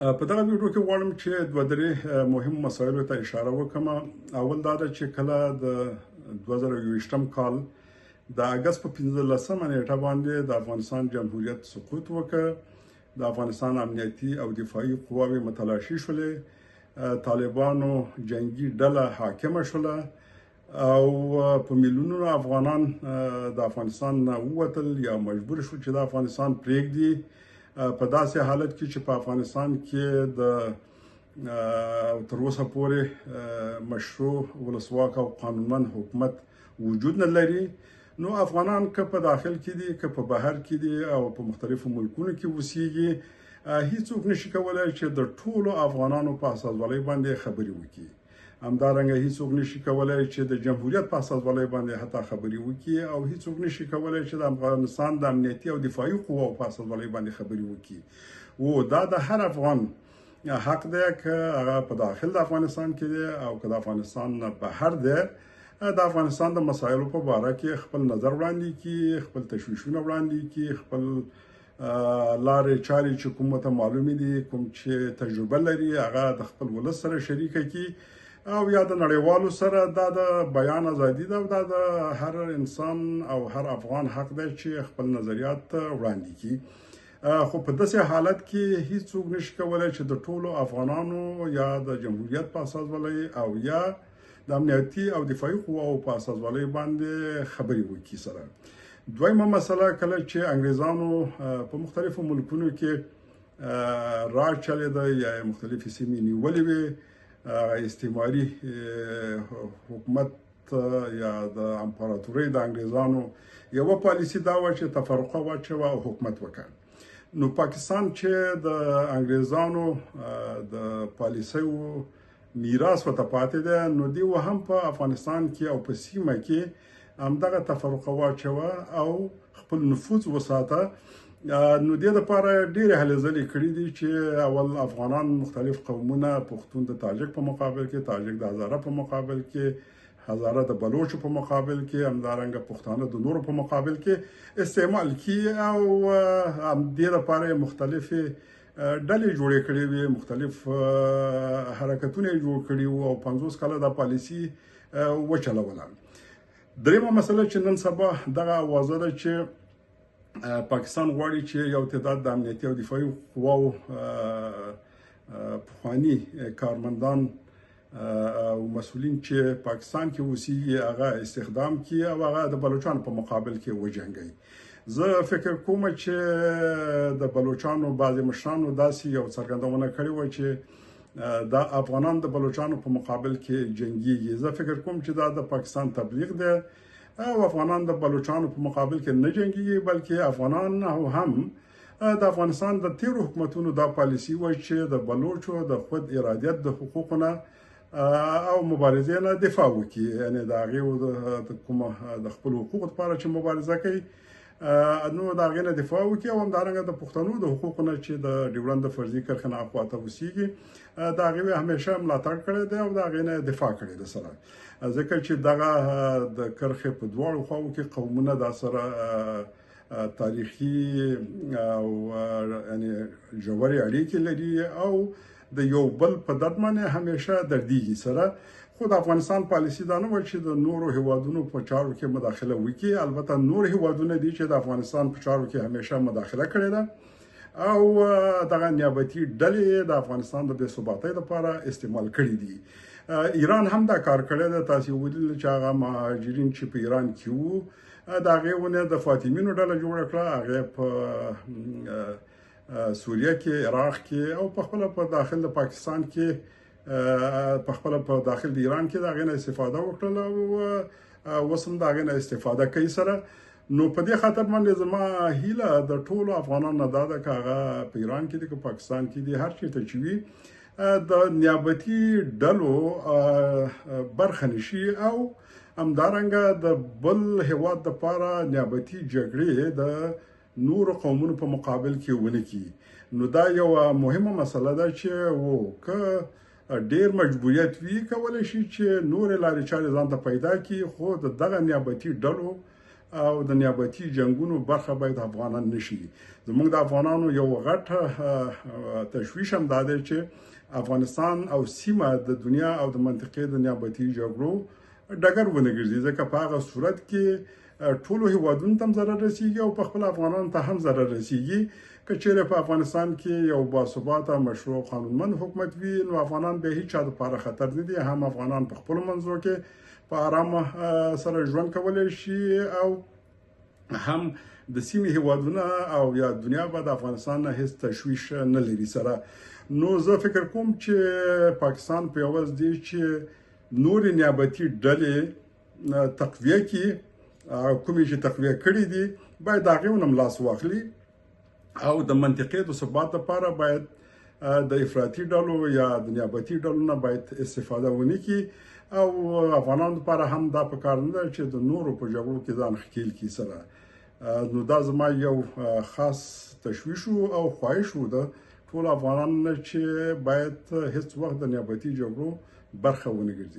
په دغه ویډیو کې غواړم چې دوه درې مهم مسایلو ته اشاره وکړم. اول دا ده چې کله د 2021 کال د اگست په 15مه نیټه باندې د افغانستان جمهوریت سقوط وکړ، د افغانستان امنیتي او دفاعي قواوې متلاشي شولې، طالبانو جنگي ډله حاکمه شوله او په میلیونونو افغانان د افغانستان نه ووتل یا مجبور شول چې د افغانستان پرېږدي. په داسې حالت کې چې په افغانستان کې د تر اوسه پورې مشروع ولسواک او قانونمند حکومت وجود نه لري. نو افغانان که په داخل کې دي که په بهر کې دي او په مختلفو ملکونو کې اوسېږي، هیڅوک نشي کولی چې د ټولو افغانانو په اساسوالۍ باندې خبرې وکړي. همدارنګه هیڅوک نشي کولی چې د جمهوریت په اساسوالۍ باندې حتی خبرې وکړي او هیڅوک نشي کولی چې د افغانستان د امنیتي او دفاعي قواو په اساسوالۍ باندې خبرې وکړي. او دا د هر افغان حق دی، که هغه په داخل د افغانستان کې دی او که د افغانستان نه بهر دی، د افغانستان د مسایلو په باره کې خپل نظر وړاندې کړي، خپل تشویشونه وړاندې کړي، خپل لارې چارې چې کوم ته معلومې دي، کوم چې تجربه لري، هغه د خپل ولس سره شریکه کړي او یا د نړیوالو سره. دا د بیان ازادي ده او دا د هر انسان او هر افغان حق دی چې خپل نظریات وړاندې کړي. خو په داسې حالت کې هیڅوک نشي کولی چې د ټولو افغانانو یا د جمهوریت په اساسوالۍ او یا د امنیتي او دفاعي قواو په اساسوالۍ باندې خبرې وکړي سره. دویمه مسله، کله چې انګریزانو په مختلفو ملکونو کې راج چلېده یا مختلفې سیمې نیولې وې، استعماري حکومت یا د امپراتورۍ د انګریزانو یوه پالیسي دا وه چې تفرقه واچوه او حکومت وکړه. نو پاکستان چې د انګریزانو د پالیسیو میراث ورته پاتې دی، نو دی هم په افغانستان کې او په سیمه کې همدغه تفرقه واچوه او خپل نفوذ وساته. نو دې لپاره ډېرې هلې ځلې کړي دي چې اول افغانان مختلف قومونه، پښتون د تاجک په مقابل کې، تاجک د هزاره په مقابل کې، هزاره د بلوچو په مقابل کې، همدارنګه پښتانه د نورو په مقابل کې استعمال کړي او دې لپاره مختلفې ډلې جوړې کړې وې، مختلف حرکتونه یې جوړ کړي وو او 50 کاله دا پالیسي وچلوله. دریمه مسله چې نن سبا دغه اوازه ده چې پاکستان غواړي چې یو تعداد د امنیتي او دفاعي قواو پخواني کارمندان او مسؤلین چې پاکستان کې اوسېږي هغه استخدام کړي او هغه د بلوچانو په مقابل کې وجنګي. زه فکر کوم چې د بلوچانو بعضې مشرانو داسې یو څرګندونه کړې وه چې دا افغانان د بلوچانو په مقابل کې جنګیږي. زه فکر کوم چې دا د پاکستان تبلیغ دی او افغانان د بلوچانو په مقابل کې نه جنګیږي، بلکې افغانان هم د افغانستان د تیرو حکومتونو دا پالیسي وه چې د بلوچو د خود ارادیت د حقوقونه او مبارزې نه دفاع وکړي، یعنی د هغې د خپلو حقوقو لپاره چې مبارزه کوي نو د هغې نه دفاع وکړي او همدارنګه د پښتنو د حقوقو نه چې د ډیورنډ د فرضي کرښې نه اخواته اوسېږي د هغې همیشه ملاتړ کړی دی او د هغې نه دفاع کړې ده سره، ځکه چې دغه د کرښې په دواړو خواو کې قومونه دا سره تاریخي او یعنی ژورې اړیکې لري او د یو بل په درد باندې همیشه دردیږي سره. خو د افغانستان پالیسي دا نه وه چې د نورو هیوادونو په چارو کې مداخله وکړي. البته نور هیوادونه دي چې د افغانستان په چارو کې همیشه مداخله کړې ده او دغه نیابتي ډلې د افغانستان د بې ثباتۍ لپاره استعمال کړي دي. ایران هم دا کار کړی دی. تاسو ولیدل چې هغه مهاجرین چې په ایران کې وو د هغې ونه د فاطمینو ډله جوړه کړه، هغې په سوریه کې، عراق کې او په خپله په داخل د پاکستان کې، په خپله په داخل د ایران کې د هغې نه استفاده وکړله او اوس هم د هغې نه استفاده کوي سره. نو په دې خاطر باندې زما هیله د ټولو افغانانو نه دا ده که هغه په ایران کې دي که پاکستان کې دي، هر چېرته چې وي د نیابتي ډلو برخه نشي او همدارنګه د بل هیواد دپاره نیابتي جګړې د نورو قومونو په مقابل کې ونه کړي. نو دا یوه مهمه مسله ده چې که ډیر مجبوریت وي کولی شي چې نورې لارې چارې ځان ته پیدا کړي، خو د دغه نیابتي ډلو او د نیابتي جنگونو برخه باید افغانان نشي. زموږ د افغانانو یو غټ تشویش هم دا دی چې افغانستان او سیمه د دنیا او د منطقې د نیابتي جګړو ډګر ونه ګرځي، ځکه په هغه صورت کې ټولو هیوادونو ته هم ضرر رسیږي او په خپل افغانانو ته هم ضرر رسیږي. که چیرې په افغانستان کې یو باثباته مشروع قانونمند حکومت وي، نو افغانان به هیڅ چا لپاره خطر نه دي. هم افغانان په خپلو منځو کې په آرامه سره ژوند کولی شي او هم د سیمې هیوادونه او یا دنیا به د افغانستان نه هیڅ تشویش نه لري سره. نو زه فکر کوم چې پاکستان په عوض دی چې نورې نیابتي ډلې تقویه کړي، کومې چې تقویه کړي دي باید د هغې هم لاس واخلي او د منطقې د ثبات لپاره باید د افراطي ډلو یا د نیابتي ډلو نه باید استفاده ونه کړي او افغانانو لپاره هم دا پکار نه ده چې د نورو په جګړو کې ځان ښکیل کړي سره. نو دا زما یو خاص تشویش او خواهش و ده ټول افغانان چې باید هیڅ وخت د نیابتي جګړو برخه ونه ګرځي.